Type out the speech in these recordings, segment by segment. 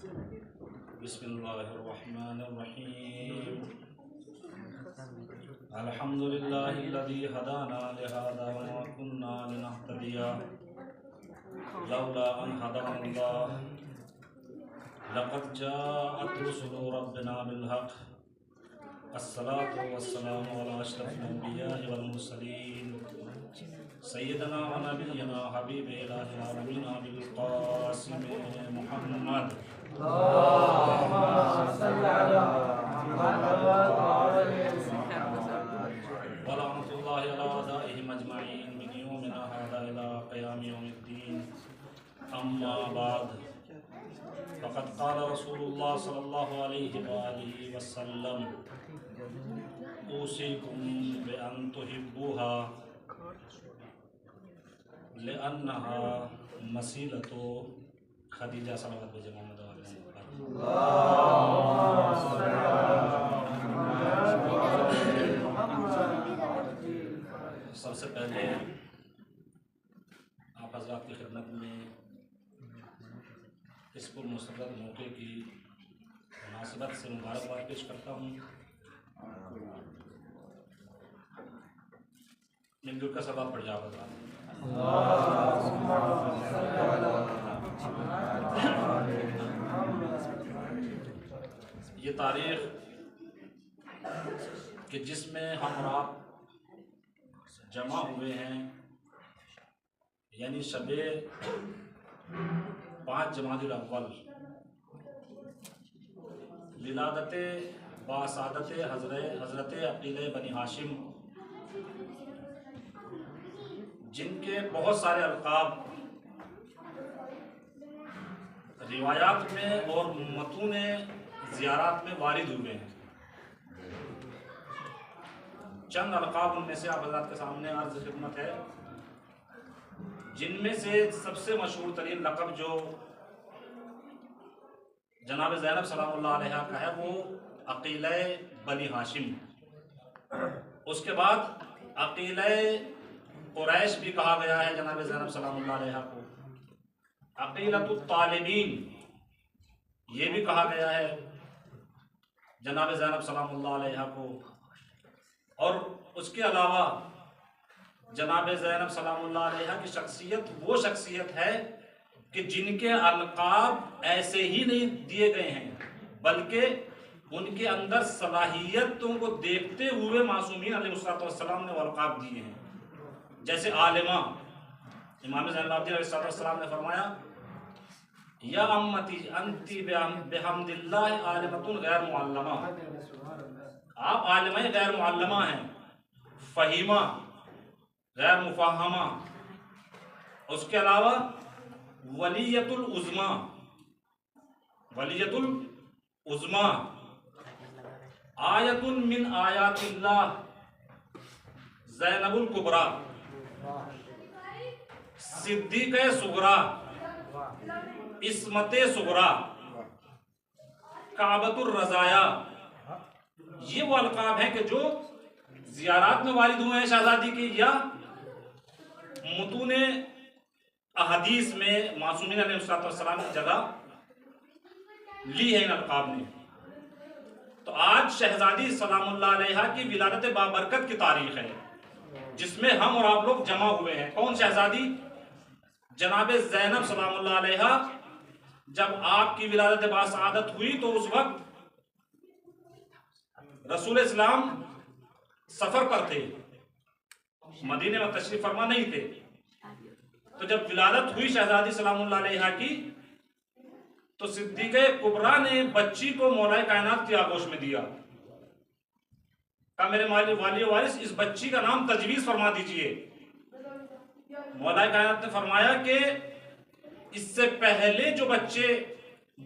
بسم اللہ الرحمن الرحیم الحمد للہ الذی ہدانا لہذا وما كنا لنہتدی لولا ان ہدانا اللہ لقد جاءت رسل ربنا بالحق الصلاة والسلام على اشرف الانبیاء والمرسلین سیدنا و نبینا حبیب الہ العالمین بالقاسم محمد اللهم صل على محمد ولعنة الله على أعدائهم أجمعين من يومنا هذا إلى قيام يوم الدين أما بعد فقد قال رسول الله صلى الله عليه وآله وسلم أوصيكم بأن تحبوها لأنها مسيلة خدیجہ صلوات بجے محمد سب سے پہلے آپ حضرات کی خدمت میں اس پر مسرت موقع کی مناسبت سے مبارکباد پیش کرتا ہوں۔ مل جل کا سبب پڑھ جاؤ حضرات۔ یہ تاریخ کہ جس میں ہم اور آپ جمع ہوئے ہیں، یعنی شب 5 جمادی الاول، ولادت باسعادت حضرت عقیل بنی ہاشم، جن کے بہت سارے القاب روایات میں اور متون زیارات میں وارد ہوئے ہیں۔ چند القاب ان میں سے آپ حضرات کے سامنے عرض خدمت ہے، جن میں سے سب سے مشہور ترین لقب جو جناب زینب سلام اللہ علیہ کا ہے وہ عقیلہ بنی ہاشم، اس کے بعد عقیلہ قریش بھی کہا گیا ہے جناب زینب سلام اللہ علیہ کو، عقیلۃ الطالبین یہ بھی کہا گیا ہے جناب زینب سلام اللہ علیہ کو، اور اس کے علاوہ جناب زینب سلام اللہ علیہ کی شخصیت وہ شخصیت ہے کہ جن کے القاب ایسے ہی نہیں دیے گئے ہیں، بلکہ ان کے اندر صلاحیتوں کو دیکھتے ہوئے معصومین علیہ السلام نے وہ القاب دیے ہیں۔ جیسے عالمہ، امام زین العابدین علیہ السلام نے فرمایا یا امتی انتی بحمد اللہ عالمۃ غیر معلمہ، آپ عالمہ غیر معلمہ ہیں، فہیمہ غیر مفہمہ، اس کے علاوہ ولیۃ العظمی، ولیۃ العظمی، آیۃ من آیات اللہ، زینب الکبریٰ، صدیقہ صغریٰ، عصمت صغریٰ، کعبۃ الرضایا، یہ وہ القاب ہیں کہ جو زیارات میں وارد ہوئے ہیں شہزادی کی یا متون احادیث میں معصومین علیہ السلام کی جگہ لی ہے ان القاب نے۔ تو آج شہزادی سلام اللہ علیہ کی ولادت بابرکت کی تاریخ ہے، جس میں ہم اور آپ لوگ جمع ہوئے ہیں۔ کون شہزادی؟ جناب زینب سلام اللہ علیہ۔ جب آپ کی ولادت باسعادت ہوئی تو اس وقت رسول اسلام سفر پر تھے، مدینے میں تشریف فرما نہیں تھے۔ تو جب ولادت ہوئی شہزادی سلام اللہ علیہ کی تو صدیقہ کبریٰ نے بچی کو مولا کائنات کی آغوش میں دیا، کہا میرے والی وارث اس بچی کا نام تجویز فرما دیجئے۔ مولا کائنات نے فرمایا کہ اس سے پہلے جو بچے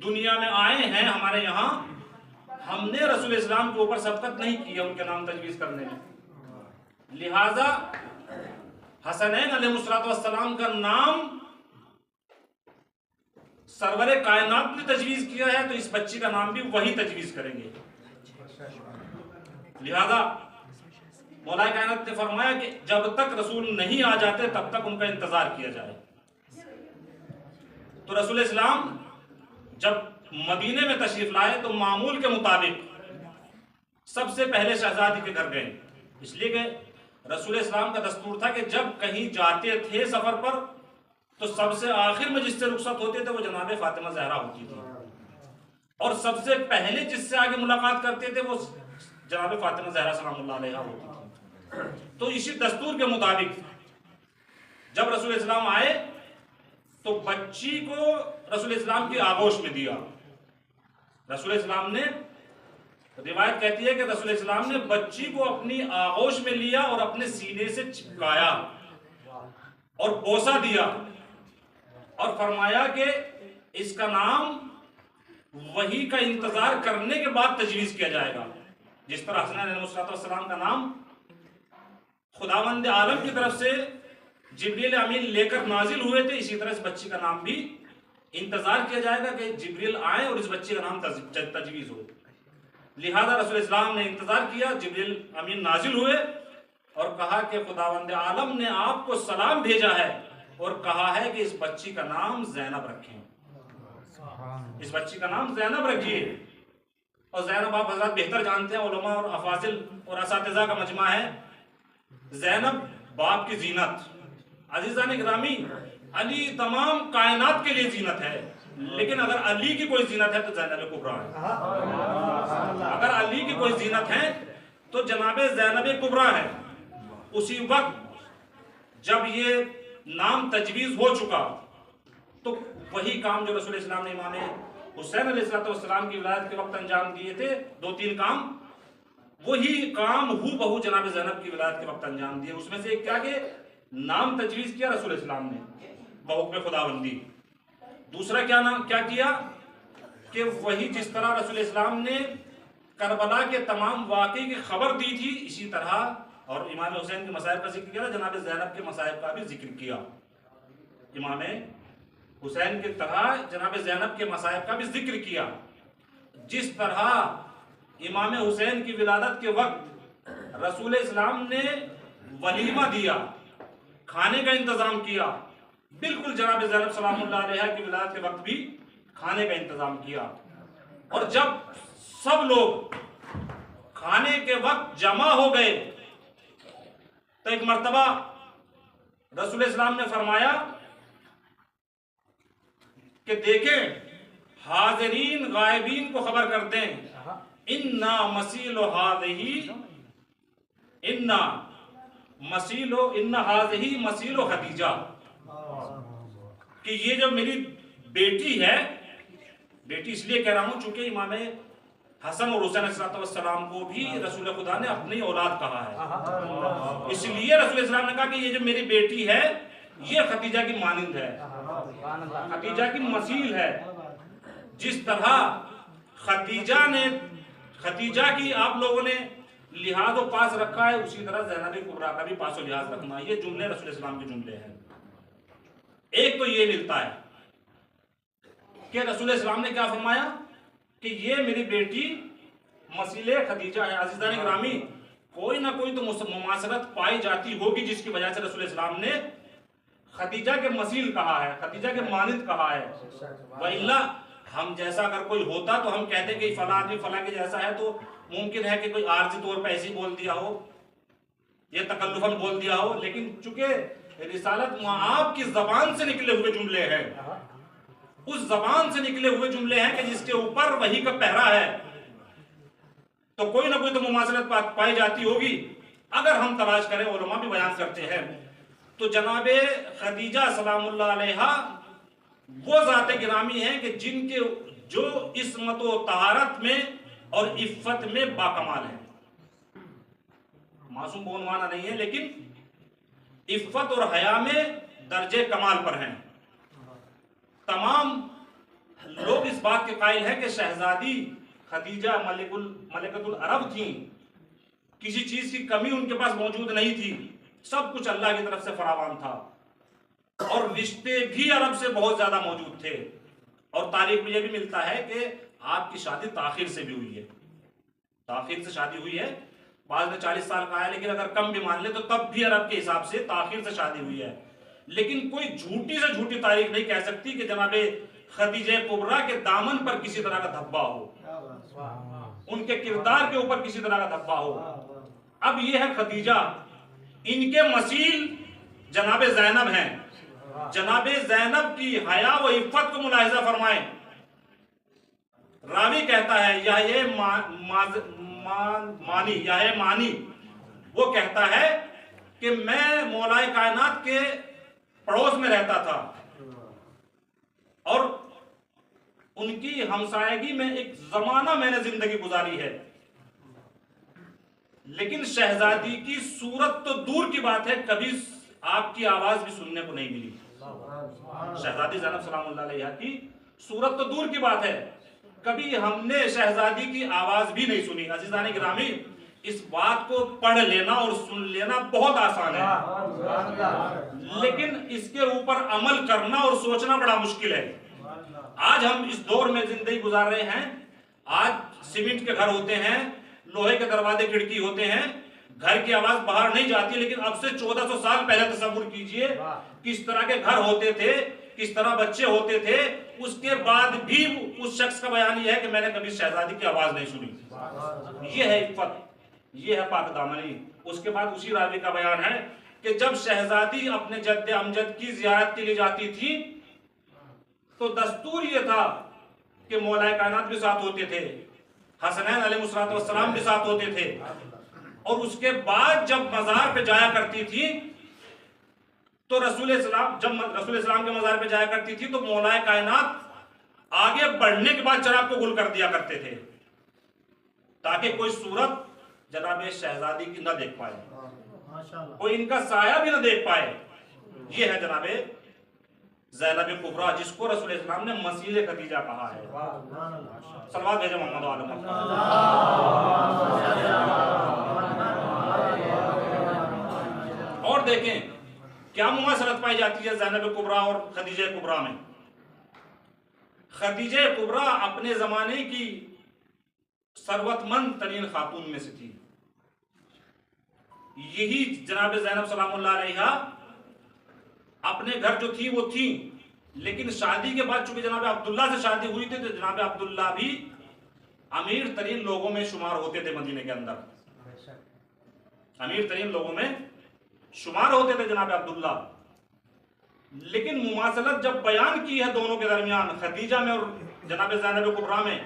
دنیا میں آئے ہیں ہمارے یہاں، ہم نے رسول اسلام کے اوپر سبقت نہیں کیا ان کے نام تجویز کرنے میں، لہذا حسنین علیہ السلام کا نام سرور کائنات نے تجویز کیا ہے، تو اس بچی کا نام بھی وہی تجویز کریں گے۔ لہذا مولا کائنات نے فرمایا کہ جب تک رسول نہیں آ جاتے تب تک ان کا انتظار کیا جائے۔ تو رسول اسلام جب مدینے میں تشریف لائے تو معمول کے مطابق سب سے پہلے شہزادی کے گھر گئے، اس لیے کہ رسول اسلام کا دستور تھا کہ جب کہیں جاتے تھے سفر پر تو سب سے آخر میں جس سے رخصت ہوتے تھے وہ جناب فاطمہ زہرا ہوتی تھی، اور سب سے پہلے جس سے آگے ملاقات کرتے تھے وہ جناب فاطمہ زہرا سلام اللہ علیہا ہوتی تھی۔ تو اسی دستور کے مطابق جب رسول اسلام آئے تو بچی کو رسول اسلام کی آغوش میں دیا۔ رسول اسلام نے، روایت کہتی ہے کہ رسول اسلام نے بچی کو اپنی آغوش میں لیا اور اپنے سینے سے چپکایا اور بوسہ دیا اور فرمایا کہ اس کا نام وحی کا انتظار کرنے کے بعد تجویز کیا جائے گا۔ جس طرح حسنین علیہ السلام کا نام خداوند عالم کی طرف سے جبریل امین لے کر نازل ہوئے تھے، اسی طرح اس بچی کا نام بھی انتظار کیا جائے گا کہ جبریل آئے اور اس بچی کا نام تجویز ہو۔ لہذا رسول اسلام نے انتظار کیا، جبریل امین نازل ہوئے اور کہا کہ خداوند عالم نے آپ کو سلام بھیجا ہے اور کہا ہے کہ اس بچی کا نام زینب رکھیں، اس بچی کا نام زینب رکھیے۔ اور زینب آپ حضرات بہتر جانتے ہیں، علماء اور افاضل اور اساتذہ کا مجمع ہے، زینب باپ کی زینت۔ عزیزان گرامی، علی تمام کائنات کے لیے زینت ہے، لیکن اگر علی کی کوئی زینت ہے تو زینب کبریٰ ہے۔ اگر علی کی کوئی زینت ہے تو جناب زینب کبریٰ ہے۔ اسی وقت جب یہ نام تجویز ہو چکا تو وہی کام جو رسول اسلام نے امام حسین علیہ السلام کی ولادت کے وقت انجام دیے تھے، 2-3 کام، وہی کام ہو بہو جناب زینب کی ولادت کے وقت انجام دیے۔ اس میں سے ایک کیا کہ نام تجویز کیا رسول اسلام نے بحکم خداوندی۔ دوسرا کیا کیا کہ وہی جس طرح رسول اسلام نے کربلا کے تمام واقعے کی خبر دی تھی، اسی طرح اور امام حسین کے مصائب کا ذکر کیا، جناب زینب کے مصائب کا بھی ذکر کیا۔ امام حسین کی طرح جناب زینب کے مصائب کا بھی ذکر کیا۔ جس طرح امام حسین کی ولادت کے وقت رسول اسلام نے ولیمہ دیا، کھانے کا انتظام کیا، بالکل جناب زینب سلام اللہ علیہ کی ولادت کے وقت بھی کھانے کا انتظام کیا۔ اور جب سب لوگ کھانے کے وقت جمع ہو گئے تو ایک مرتبہ رسول اسلام نے فرمایا کہ دیکھیں حاضرین غائبین کو خبر کر دیں، اِنَّا مَسِيلُ هَذِهِ اِنَّا هَذِهِ مَسِيلُ خدیجہ، کہ یہ جو میری بیٹی ہے، بیٹی اس لیے کہہ رہا ہوں چونکہ امام حسن اور حسین علیہ السلام کو بھی رسول خدا نے اپنی اولاد کہا ہے، اس لیے رسول اسلام نے کہا کہ یہ جو میری بیٹی ہے یہ خدیجہ کی مانند ہے، خدیجہ کی مثیل ہے۔ جس طرح خدیجہ کی آپ لوگوں نے لحاظ و پاس رکھا ہے، اسی طرح زینب کبریٰ کا بھی پاس و لحاظ رکھنا ہے۔ یہ جملے رسول اسلام کے جملے ہیں۔ ایک تو یہ ملتا ہے کہ رسول اسلام نے کیا فرمایا کہ یہ میری بیٹی مثیل خدیجہ ہے۔ عزیزان گرامی، کوئی نہ کوئی تو مماثلت پائی جاتی ہوگی جس کی وجہ سے رسول اسلام نے خدیجہ کے مثیل کہا ہے، خدیجہ کے مانند کہا ہے۔ وَإِلَّا ہم جیسا اگر کوئی ہوتا تو ہم کہتے کہ فلاں آدمی فلاں کے جیسا ہے، تو ممکن ہے کہ کوئی عارضی طور پہ ایسی بول دیا ہو، یہ تکلفاً بول دیا ہو، لیکن چونکہ رسالت آپ کی زبان سے نکلے ہوئے جملے ہیں، اس زبان سے نکلے ہوئے جملے ہیں کہ جس کے اوپر وحی کا پہرا ہے، تو کوئی نہ کوئی تو مماثلت پائی جاتی ہوگی۔ اگر ہم تلاش کریں، علماء بھی بیان کرتے ہیں، تو جناب خدیجہ سلام اللہ علیہا وہ ذات گرامی ہیں کہ جن کے جو عصمت و طہارت میں اور عفت میں باکمال ہیں، معصوم بونوانا نہیں ہے لیکن عفت اور حیا میں درجے کمال پر ہیں۔ تمام لوگ اس بات کے قائل ہیں کہ شہزادی خدیجہ ملکۃ العرب تھیں، کسی چیز کی کمی ان کے پاس موجود نہیں تھی، سب کچھ اللہ کی طرف سے فراوان تھا، اور رشتے بھی عرب سے بہت زیادہ موجود تھے۔ اور تاریخ میں یہ بھی ملتا ہے کہ آپ کی شادی تاخیر سے بھی ہوئی ہے، تاخیر سے شادی ہوئی ہے، بعض نے 40 سال کا ہے، لیکن اگر کم بھی مان لے تو تب بھی عرب کے حساب سے تاخیر سے شادی ہوئی ہے۔ لیکن کوئی جھوٹی سے جھوٹی تاریخ نہیں کہہ سکتی کہ جناب خدیجہ کبریٰ کے دامن پر کسی طرح کا دھبا ہو، ان کے کردار کے اوپر کسی طرح کا دھبا ہو۔ اب یہ ہے خدیجہ، ان کے مثیل جناب زینب ہیں۔ جناب زینب کی حیا و عفت کو ملاحظہ فرمائیں۔ راوی کہتا ہے یہ مانی وہ کہتا ہے کہ میں مولا کائنات کے پڑوس میں رہتا تھا اور ان کی ہمسایگی میں ایک زمانہ میں نے زندگی گزاری ہے، لیکن شہزادی کی صورت تو دور کی بات ہے، کبھی آپ کی آواز بھی سننے کو نہیں ملی۔ شہزادی زینب سلام اللہ علیہا کی صورت تو دور کی بات ہے، کبھی ہم نے شہزادی کی آواز بھی نہیں سنی۔ عزیزان گرامی، اس بات کو پڑھ لینا اور سن لینا بہت آسان ہے، لیکن اس کے اوپر عمل کرنا اور سوچنا بڑا مشکل ہے۔ آج ہم اس دور میں زندگی گزار رہے ہیں، آج سیمنٹ کے گھر ہوتے ہیں، لوہے کے دروازے کھڑکی ہوتے ہیں، گھر کی آواز باہر نہیں جاتی، لیکن اب سے 1400 سال پہلے تصور کیجئے کس طرح کے گھر ہوتے تھے، کس طرح بچے ہوتے تھے، اس کے بعد بھی اس شخص کا بیان یہ ہے کہ میں نے کبھی شہزادی کی آواز نہیں سنی۔ یہ ہے عفت، یہ ہے پاک دامنی۔ اس کے بعد اسی راوی کا بیان ہے کہ جب شہزادی اپنے جد امجد کی زیارت کے لیے جاتی تھی تو دستور یہ تھا کہ مولا کائنات بھی ساتھ ہوتے تھے، حسنین علیہ السلام بھی ساتھ ہوتے تھے، اور اس کے بعد جب مزار پہ جایا کرتی تھی تو جب رسول اسلام کے مزار پہ جایا کرتی تھی تو مولا کائنات آگے بڑھنے کے بعد چراغ کو گل کر دیا کرتے تھے تاکہ کوئی صورت جناب شہزادی کی نہ دیکھ پائے، کوئی ان کا سایہ بھی نہ دیکھ پائے۔ یہ ہے جناب زینب کبریٰ، جس کو رسول اسلام نے مثیل خدیجہ کہا ہے۔ صلوات بھیجیں محمد و آل محمد۔ اور دیکھیں کیا مماثلت پائی جاتی ہے زینب کبریٰ اور خدیجہ کبریٰ میں۔ خدیجہ کبریٰ اپنے زمانے کی ثروت مند ترین خاتون میں سے تھی۔ یہی جناب زینب سلام اللہ علیہا اپنے گھر جو تھی وہ تھی، لیکن شادی کے بعد چونکہ جناب عبداللہ سے شادی ہوئی تھی تو جناب عبداللہ بھی امیر ترین لوگوں میں شمار ہوتے تھے، مدینے کے اندر امیر ترین لوگوں میں شمار ہوتے تھے جناب عبداللہ۔ لیکن مماثلت جب بیان کی ہے دونوں کے درمیان، خدیجہ میں اور جناب زینب کبریٰ میں،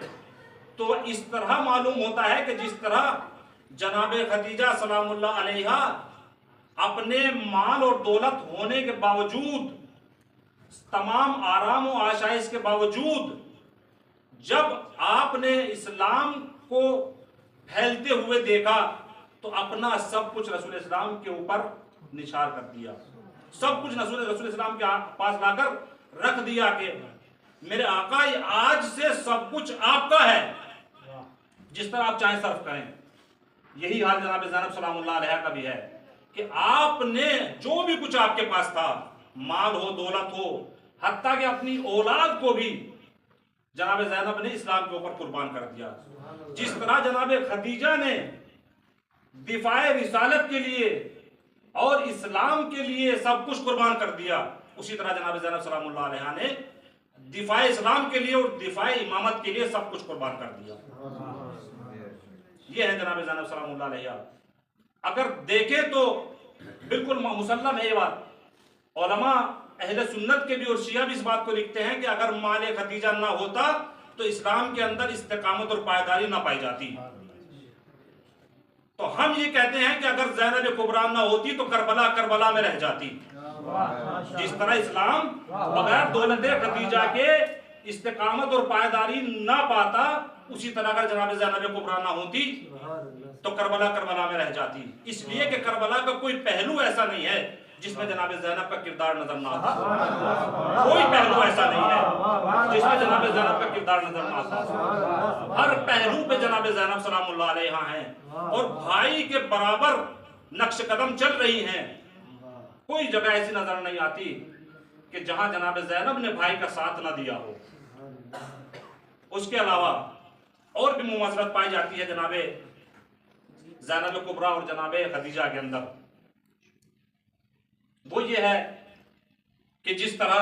تو اس طرح معلوم ہوتا ہے کہ جس طرح جناب خدیجہ سلام اللہ علیہا اپنے مال اور دولت ہونے کے باوجود، تمام آرام و آشائش کے باوجود، جب آپ نے اسلام کو پھیلتے ہوئے دیکھا تو اپنا سب کچھ رسول اسلام کے اوپر نثار کر دیا، سب کچھ رسول اسلام کے پاس لا کر رکھ دیا کہ میرے آقا آج سے سب کچھ آپ کا ہے، جس طرح آپ چاہیں صرف کریں۔ یہی حال جناب زینب سلام اللہ علیہ کا بھی ہے کہ آپ نے جو بھی کچھ آپ کے پاس تھا، مال ہو دولت ہو، حتیٰ کہ اپنی اولاد کو بھی جناب زینب نے اسلام کے اوپر قربان کر دیا۔ جس طرح جناب خدیجہ نے دفاع رسالت کے لیے اور اسلام کے لیے سب کچھ قربان کر دیا، اسی طرح جناب زینب سلام اللہ علیہ نے دفاع اسلام کے لیے اور دفاع امامت کے لیے سب کچھ قربان کر دیا۔ یہ ہے جناب زینب سلام اللہ علیہ۔ اگر دیکھیں تو بالکل مسلم ہے یہ بات، علماء اہل سنت کے بھی اور شیعہ بھی اس بات کو لکھتے ہیں کہ اگر مال خدیجہ نہ ہوتا تو اسلام کے اندر استقامت اور پائیداری نہ پائی جاتی۔ تو ہم یہ کہتے ہیں کہ اگر زینب کبریٰ نہ ہوتی تو کربلا میں رہ جاتی۔ جس طرح اسلام بغیر دولت خدیجہ کے استقامت اور پائیداری نہ پاتا، اسی طرح اگر جناب زینب کبریٰ نہ ہوتی تو کربلا میں رہ جاتی۔ اس لیے کہ کربلا کا کوئی پہلو ایسا نہیں ہے جس میں جناب زینب کا کردار نظر نہ آتا، کوئی پہلو ایسا نہیں ہے جس میں جناب زینب کا کردار نظر نہ آتا۔ ہر پہلو پہ جناب زینب سلام اللہ علیہ ہیں اور بھائی کے برابر نقش قدم چل رہی ہیں۔ کوئی جگہ ایسی نظر نہیں آتی کہ جہاں جناب زینب نے بھائی کا ساتھ نہ دیا ہو۔ اس کے علاوہ اور بھی مماثلت پائی جاتی ہے جناب زینب کبریٰ اور جناب خدیجہ کے اندر۔ وہ یہ ہے کہ جس طرح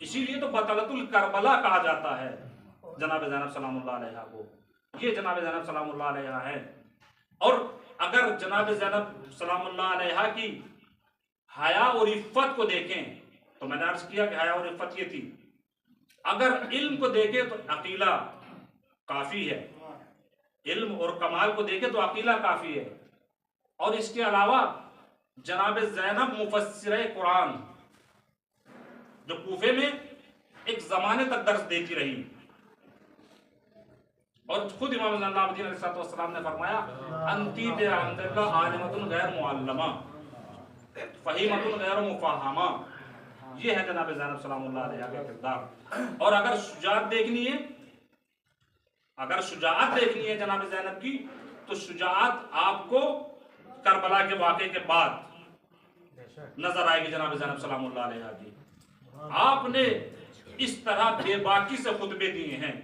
اسی لیے تو بطلۃ الکربلا کہا جاتا ہے جناب زینب سلام اللہ علیہ کو. یہ جناب زینب سلام اللہ علیہ ہے. اور اگر جناب زینب سلام اللہ علیہ کی حیا اور عفت کو دیکھیں تو میں نے عرض کیا کہ حیا اور عفت یہ تھی. اگر علم کو دیکھیں تو عقیلہ کافی ہے. علم اور کمال کو دیکھیں تو عقیلہ کافی ہے. اور اس کے علاوہ جناب زینب مفسرہ قرآن جو کوفے میں ایک زمانے تک درس دیتی رہی. اور خود امام زین العابدین علیہ السلام نے فرمایا انتی بعندک عالمۃ غیر معلمہ فہیمۃ غیر مفہمہ. یہ ہے جناب زینب سلام اللہ علیہ کا کردار. اور اگر شجاعت دیکھنی ہے جناب زینب کی تو شجاعت آپ کو کربلا کے واقعے کے بعد نظر آئے گی جناب زینب سلام اللہ علیہ کی. آپ نے اس طرح بے باکی سے خطبے دیے ہیں.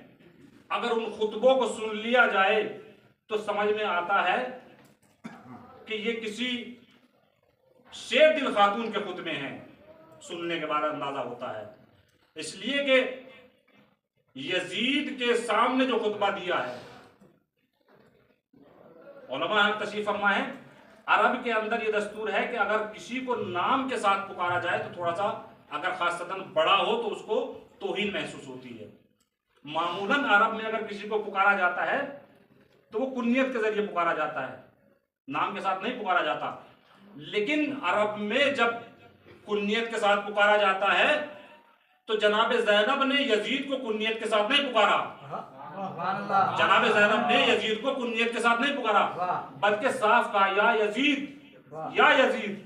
اگر ان خطبوں کو سن لیا جائے تو سمجھ میں آتا ہے کہ یہ کسی شیر دل خاتون کے خطبے ہیں. سننے کے بعد اندازہ ہوتا ہے. اس لیے کہ یزید کے سامنے جو خطبہ دیا ہے, علماء تشریف فرما ہے, عرب کے اندر یہ دستور ہے کہ اگر کسی کو نام کے ساتھ پکارا جائے تو تھوڑا سا اگر خاصتاً بڑا ہو تو اس کو توہین محسوس ہوتی ہے. معمولاً عرب میں اگر کسی کو پکارا جاتا ہے تو وہ کنیت کے ذریعے پکارا جاتا ہے, نام کے ساتھ نہیں پکارا جاتا. لیکن عرب میں جب کنیت کے ساتھ پکارا جاتا ہے تو جناب زینب نے یزید کو کنیت کے ساتھ نہیں پکارا. جناب زینب نے یزید کو کنیت کے ساتھ نہیں پکارا بلکہ صاف کہا یا یزید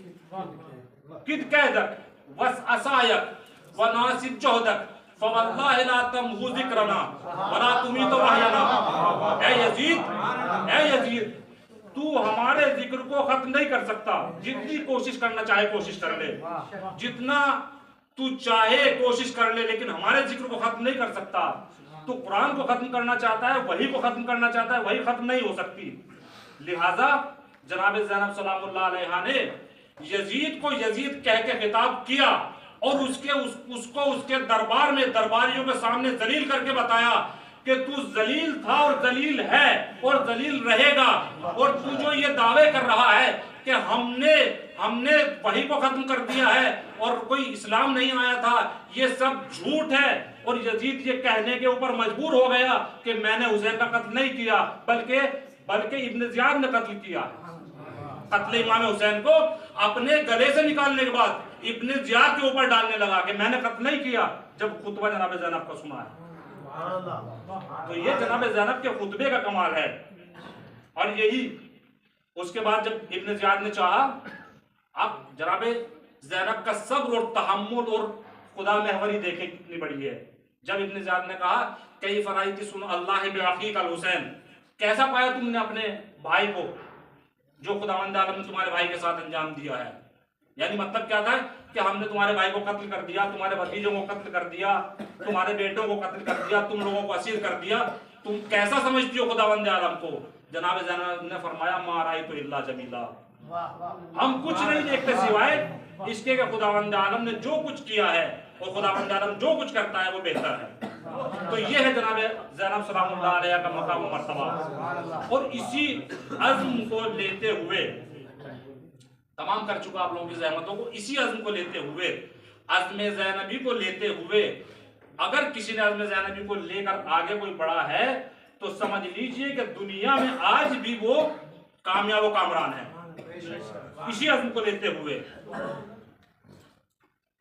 کد قیدک وس عصایک وناسب جہدک فواللہ لا تمحو ذکرنا ولا تمیت وحینا. اے یزید تو ہمارے ذکر کو ختم نہیں کر سکتا. جتنی کوشش کرنا چاہے کوشش کر لے, جتنا تو چاہے کوشش کر لے, لیکن ہمارے ذکر کو ختم نہیں کر سکتا. تو قرآن کو ختم کرنا چاہتا ہے, وحی کو ختم کرنا چاہتا ہے, وحی ختم نہیں ہو سکتی. لہذا جناب زینب سلام اللہ علیہ نے یزید کو یزید کہہ کے خطاب کیا اور اس کو اس کے دربار میں درباریوں کے سامنے ذلیل کر کے بتایا کہ تو ذلیل تھا اور ذلیل ہے اور ذلیل رہے گا. اور تو جو یہ دعوے کر رہا ہے کہ ہم نے وحی کو ختم کر دیا ہے اور کوئی اسلام نہیں آیا تھا, یہ سب جھوٹ ہے. اور یزید یہ کہنے کے اوپر مجبور ہو گیا کہ میں نے حسین کا قتل نہیں کیا بلکہ ابن زیاد نے قتل کیا. قتل امام حسین کو اپنے گلے سے نکالنے کے بعد ابن زیاد کے اوپر ڈالنے لگا کہ میں نے قتل نہیں کیا, جب خطبہ جناب زینب کو سنا ہے. تو یہ جناب زینب کے خطبے کا کمال ہے. اور یہی اس کے بعد جب ابن زیاد نے چاہا, اب جناب زینب کا صبر اور تحمل اور خدا محوری دیکھیں کتنی بڑی ہے. جب ابن زیاد نے کہا کیف رأیت صنع اللہ بعقیق الحسین, کیسا پایا تم نے اپنے بھائی کو جو خداوند عالم نے تمہارے بھائی کے ساتھ انجام دیا ہے. یعنی مطلب کیا تھا کہ ہم نے تمہارے بھائی کو قتل کر دیا, تمہارے بھتیجوں کو قتل کر دیا, تمہارے بیٹوں کو قتل کر دیا, تم لوگوں کو اسیر کر دیا, تم کیسا سمجھتی ہو خداوند عالم کو. جناب زینب نے فرمایا ما رأیت الا جمیلا, ہم کچھ نہیں دیکھتے سوائے اس کے کہ خداوند عالم نے جو کچھ کیا ہے اور خداوند عالم جو کچھ کرتا ہے وہ بہتر ہے. تو یہ ہے جناب زینب سلام اللہ علیہ کا مقام و مرتبہ. اور اسی عزم کو لیتے ہوئے, تمام کر چکا آپ لوگوں کی زحمتوں کو, اسی عزم کو لیتے ہوئے, عزم زینبی کو لیتے ہوئے, اگر کسی نے عزم زینبی کو لے کر آگے کوئی بڑا ہے تو سمجھ لیجئے کہ دنیا میں آج بھی وہ کامیاب و کامران ہے. اسی عزم کو لیتے ہوئے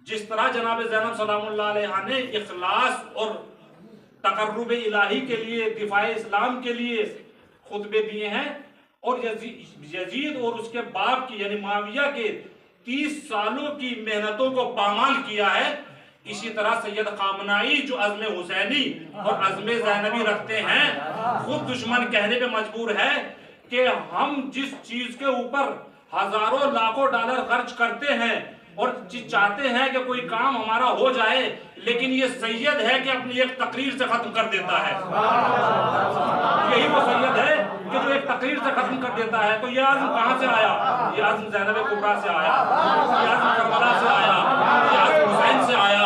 جس طرح جناب زینب سلام اللہ علیہ نے اخلاص اور تقرب الہی کے لیے, دفاع اسلام کے لیے خطبے دیے ہیں, اور یزید اور اس کے باپ کی یعنی معاویہ کے 30 سالوں کی محنتوں کو پامال کیا ہے, اسی طرح سید خامنائی جو عزم حسینی اور عزم زینبی رکھتے ہیں, خود دشمن کہنے پہ مجبور ہے کہ ہم جس چیز کے اوپر ہزاروں لاکھوں ڈالر خرچ کرتے ہیں اور چاہتے ہیں کہ کوئی کام ہمارا ہو جائے, لیکن یہ سید ہے کہ اپنی ایک تقریر سے ختم کر دیتا ہے. یہی وہ سید ہے کہ جو ایک تقریر سے ختم کر دیتا ہے. تو یہ عزم کہاں سے آیا؟ یہ عزم زینب کبریٰ سے آیا, یہ عزم کربلا سے آیا, یہ عزم حسین سے آیا.